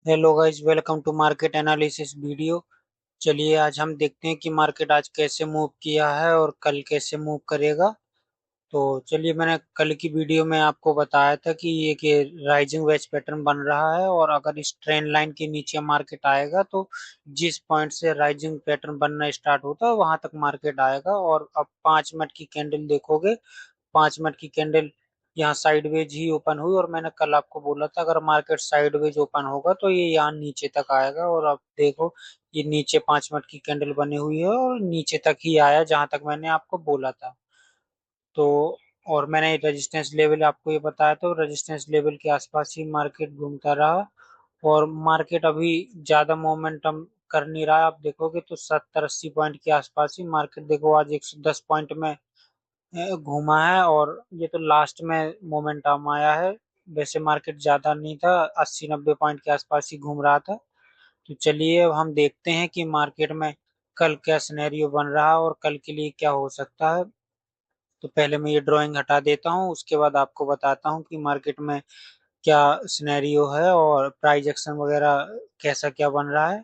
Hello guys, welcome to market analysis video. चलिए आज हम देखते हैं कि मार्केट आज कैसे मूव किया है और कल कैसे मूव करेगा। तो चलिए, मैंने कल की वीडियो में आपको बताया था कि ये कि राइजिंग वेज पैटर्न बन रहा है और अगर इस ट्रेंड लाइन के नीचे मार्केट आएगा तो जिस पॉइंट से राइजिंग पैटर्न बनना स्टार्ट होता है वहां तक मार्केट आएगा। और अब 5 मिनट की कैंडल देखोगे, 5 मिनट की कैंडल यहाँ साइडवेज ही ओपन हुई और मैंने कल आपको बोला था अगर मार्केट साइडवेज ओपन होगा तो ये यहाँ नीचे तक आएगा। और अब देखो, ये नीचे 5 मिनट की कैंडल बनी हुई है और नीचे तक ही आया जहां तक मैंने आपको बोला था। तो और मैंने रेजिस्टेंस लेवल आपको ये बताया, तो रेजिस्टेंस लेवल के आसपास ही मार्केट घूमता रहा। और मार्केट अभी ज्यादा मोमेंटम कर नहीं रहा है। आप देखोगे तो 70-80 पॉइंट के आसपास ही मार्केट, देखो आज 110 पॉइंट में घूमा है और ये तो लास्ट में मोमेंटम आया है। वैसे मार्केट ज्यादा नहीं था, 80-90 पॉइंट के आसपास ही घूम रहा था। तो चलिए अब हम देखते हैं कि मार्केट में कल क्या सिनेरियो बन रहा है और कल के लिए क्या हो सकता है। तो पहले मैं ये ड्राइंग हटा देता हूँ, उसके बाद आपको बताता हूँ कि मार्केट में क्या सिनेरियो है और प्राइस एक्शन वगैरह कैसा क्या बन रहा है।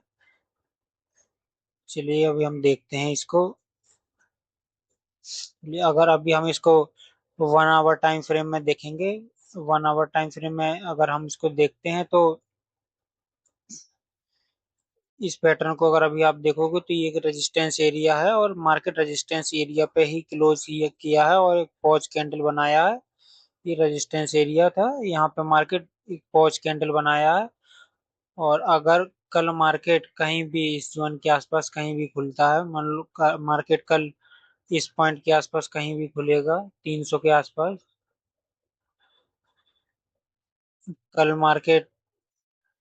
चलिए अभी हम देखते हैं इसको। अगर अभी हम इसको 1 आवर टाइम फ्रेम में देखेंगे, 1 आवर टाइम फ्रेम में अगर हम इसको देखते हैं तो इस पैटर्न को अगर अभी आप देखोगे तो ये एक रेजिस्टेंस एरिया है और मार्केट रेजिस्टेंस एरिया पे ही क्लोज ये किया है और एक पॉज कैंडल बनाया है। ये रेजिस्टेंस एरिया था, यहाँ पे मार्केट एक पॉज कैंडल बनाया है। और अगर कल मार्केट कहीं भी इस जोन के आसपास कहीं भी खुलता है, मान लो मार्केट कल इस पॉइंट के आसपास कहीं भी खुलेगा, 300 के आसपास, कल मार्केट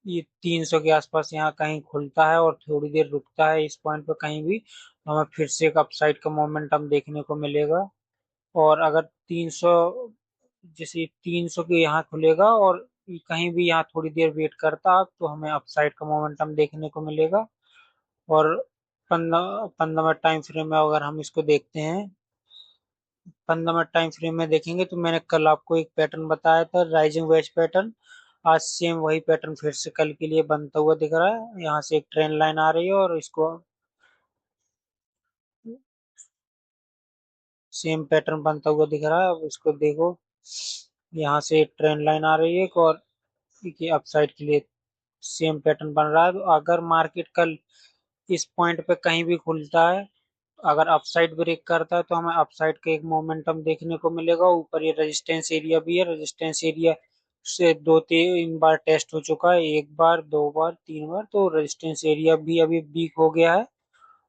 ये 300 के आसपास यहाँ कहीं खुलता है और थोड़ी देर रुकता है इस पॉइंट पे कहीं भी, तो हमें फिर से एक अपसाइड का मोमेंटम देखने को मिलेगा। और अगर 300, जैसे 300 के यहाँ खुलेगा और ये कहीं भी यहाँ थोड़ी देर वेट करता तो हमें अपसाइड का मोमेंटम देखने को मिलेगा। और 15 15 मिनट टाइम फ्रेम में अगर हम इसको देखते हैं, 15 मिनट टाइम फ्रेम में देखेंगे तो मैंने कल आपको एक पैटर्न बताया था, राइजिंग वेज पैटर्न। आज सेम वही पैटर्न फिर से कल के लिए बनता हुआ दिख रहा है। यहाँ से एक ट्रेंड लाइन आ रही है और इसको सेम पैटर्न बनता हुआ दिख रहा है। अब इसको देखो, यहाँ से एक ट्रेंड लाइन आ रही है एक और ये अपसाइड के लिए सेम पैटर्न बन रहा है। तो अगर मार्केट कल इस पॉइंट पे कहीं भी खुलता है, अगर अपसाइड ब्रेक करता है तो हमें अपसाइड का एक मोमेंटम देखने को मिलेगा। ऊपर ये रेजिस्टेंस एरिया भी है, रेजिस्टेंस एरिया से 2-3 बार टेस्ट हो चुका है, एक बार, 2 बार, 3 बार, तो रेजिस्टेंस एरिया भी अभी वीक हो गया है।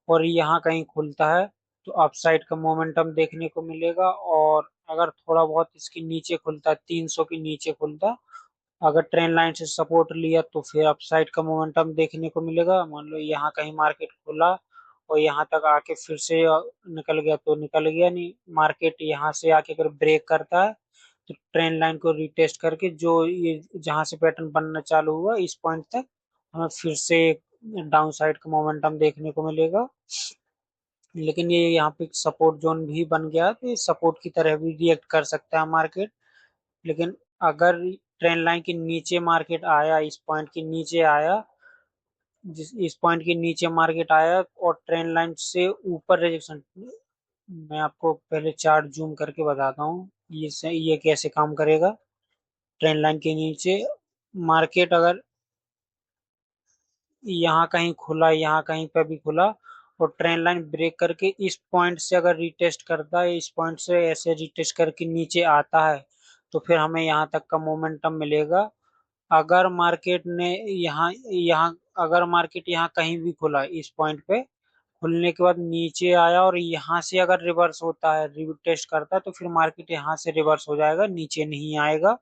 और यहाँ कहीं खुलता है तो अपसाइड का मोमेंटम देखने को मिलेगा। और अगर थोड़ा बहुत इसके नीचे खुलता है, 300 के नीचे खुलता, अगर ट्रेंड लाइन से सपोर्ट लिया तो फिर अपसाइड का मोमेंटम देखने को मिलेगा। मान लो यहाँ कहीं मार्केट खुला और यहाँ तक आके फिर से निकल गया तो निकल गया, नहीं मार्केट यहाँ से आके अगर ब्रेक करता है तो ट्रेंड लाइन को रिटेस्ट करके जो ये जहां से पैटर्न बनना चालू हुआ इस पॉइंट तक हमें फिर से डाउन साइड का मोमेंटम देखने को मिलेगा। लेकिन ये यहाँ पे सपोर्ट जोन भी बन गया तो ये सपोर्ट की तरह भी रिएक्ट कर सकता है मार्केट। लेकिन अगर ट्रेंड लाइन के नीचे मार्केट आया, इस पॉइंट के नीचे आया, जिस इस पॉइंट के नीचे मार्केट आया और ट्रेंड लाइन से ऊपर रिजेक्शन, मैं आपको पहले चार्ट जूम करके बताता हूँ ये कैसे काम करेगा। ट्रेंड लाइन के नीचे मार्केट अगर यहाँ कहीं खुला, यहाँ कहीं पे भी खुला और ट्रेंड लाइन ब्रेक करके इस पॉइंट से अगर रिटेस्ट करता है, इस पॉइंट से ऐसे रिटेस्ट करके नीचे आता है तो फिर हमें यहाँ तक का मोमेंटम मिलेगा। अगर मार्केट ने यहाँ यहाँ अगर मार्केट यहाँ कहीं भी खुला, इस पॉइंट पे खुलने के बाद नीचे आया और यहाँ से अगर रिवर्स होता है, रिटेस्ट करता है, तो फिर मार्केट यहाँ से रिवर्स हो जाएगा, नीचे नहीं आएगा।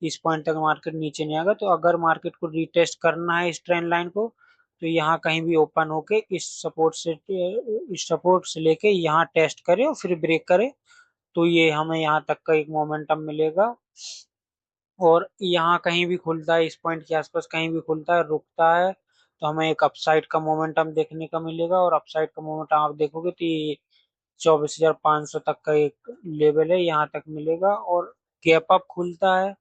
इस पॉइंट तक मार्केट नीचे नहीं आएगा। तो अगर मार्केट को रिटेस्ट करना है इस ट्रेंड लाइन को तो यहाँ कहीं भी ओपन होके इस सपोर्ट से लेके यहाँ टेस्ट करे और फिर ब्रेक करे तो ये हमें यहाँ तक का एक मोमेंटम मिलेगा। और यहाँ कहीं भी खुलता है, इस पॉइंट के आसपास कहीं भी खुलता है, रुकता है, तो हमें एक अपसाइड का मोमेंटम देखने का मिलेगा। और अपसाइड का मोमेंटम आप देखोगे तो ये 24,500 तक का एक लेवल है, यहाँ तक मिलेगा। और गैप अप खुलता है,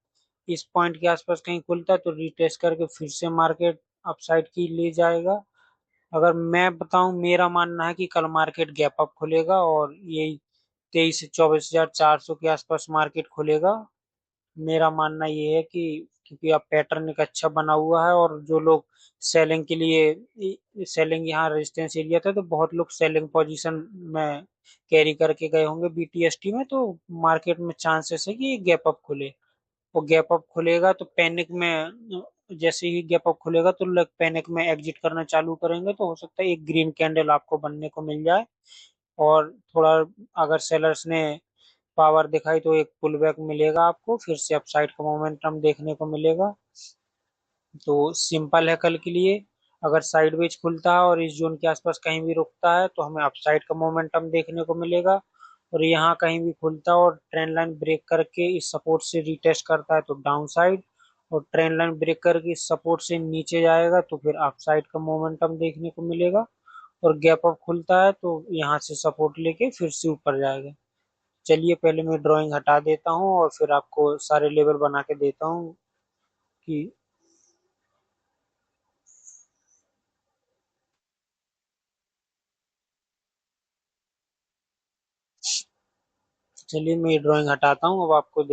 इस पॉइंट के आसपास कहीं खुलता है तो रीटेस्ट करके फिर से मार्केट अपसाइड की ले जाएगा। अगर मैं बताऊं, मेरा मानना है कि कल मार्केट गैप अप खुलेगा और यही 23 से 24,400 के आसपास मार्केट खुलेगा। मेरा मानना ये है कि क्योंकि अब पैटर्न एक अच्छा बना हुआ है और जो लोग सेलिंग के लिए सेलिंग, यहाँ रेजिस्टेंस एरिया था तो बहुत लोग सेलिंग पोजीशन में कैरी करके गए होंगे बीटीएसटी में, तो मार्केट में चांसेस है कि ये गैप अप खुले। और गैप अप खुलेगा तो पैनिक में, जैसे ही गैप अप खुलेगा तो लोग पैनिक में एग्जिट करना चालू करेंगे, तो हो सकता है एक ग्रीन कैंडल आपको बनने को मिल जाए। और थोड़ा अगर सेलर्स ने पावर दिखाई तो एक पुल बैक मिलेगा, आपको फिर से अपसाइड का मोमेंटम देखने को मिलेगा। तो सिंपल है कल के लिए। अगर साइडवेज खुलता है और इस जोन के आसपास कहीं भी रुकता है तो हमें अपसाइड का मोमेंटम देखने को मिलेगा। और यहाँ कहीं भी खुलता है और ट्रेंड लाइन ब्रेक करके इस सपोर्ट से रिटेस्ट करता है तो डाउन साइड, और ट्रेंड लाइन ब्रेक करके इस सपोर्ट से नीचे जाएगा तो फिर अपसाइड का मोमेंटम देखने को मिलेगा। और गैप अप खुलता है तो यहाँ से सपोर्ट लेके फिर से ऊपर जाएगा। चलिए पहले मैं ड्राइंग हटा देता हूँ और फिर आपको सारे लेवल बना के देता हूँ कि। चलिए मैं ये ड्राइंग हटाता हूँ, अब आपको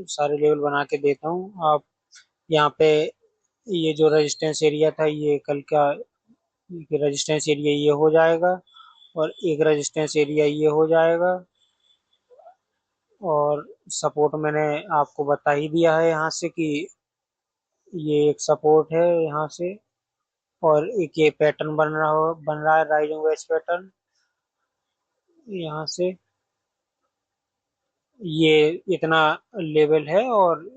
सारे लेवल बना के देता हूँ। आप यहाँ पे ये जो रेजिस्टेंस एरिया था ये कल का रेजिस्टेंस एरिया ये हो जाएगा, और एक रेजिस्टेंस एरिया ये हो जाएगा। और सपोर्ट मैंने आपको बता ही दिया है यहाँ से कि ये एक सपोर्ट है यहाँ से। और एक ये पैटर्न बन रहा है राइजिंग वेज पैटर्न यहाँ से। ये इतना लेवल है, और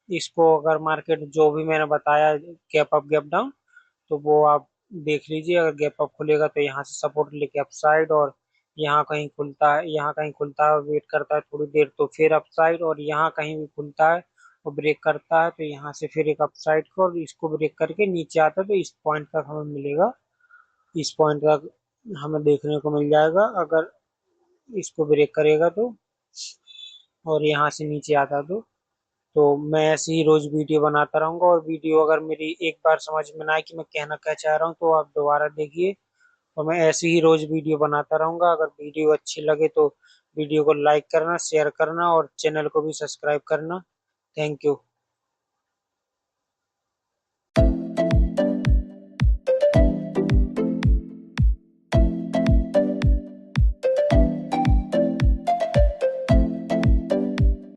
इसको अगर मार्केट जो भी मैंने बताया गैप अप गैप डाउन, तो वो आप देख लीजिए। अगर गैप अप खुलेगा तो यहाँ से सपोर्ट लेके अपसाइड, और यहाँ कहीं खुलता है, यहाँ कहीं खुलता है वेट करता है थोड़ी देर तो फिर अपसाइड, और यहाँ कहीं भी खुलता है और ब्रेक करता है तो यहाँ से फिर एक अपसाइड को, और इसको ब्रेक करके नीचे आता है तो इस पॉइंट तक हमें मिलेगा। इस पॉइंट तक हमें देखने को मिल जाएगा अगर इसको ब्रेक करेगा तो, और यहाँ से नीचे आता तो मैं ऐसे ही रोज वीडियो बनाता रहूंगा। और वीडियो अगर मेरी एक बार समझ में ना आए कि मैं कहना क्या चाह रहा हूँ तो आप दोबारा देखिए। और मैं ऐसे ही रोज वीडियो बनाता रहूंगा। अगर वीडियो अच्छी लगे तो वीडियो को लाइक करना, शेयर करना और चैनल को भी सब्सक्राइब करना। Thank you.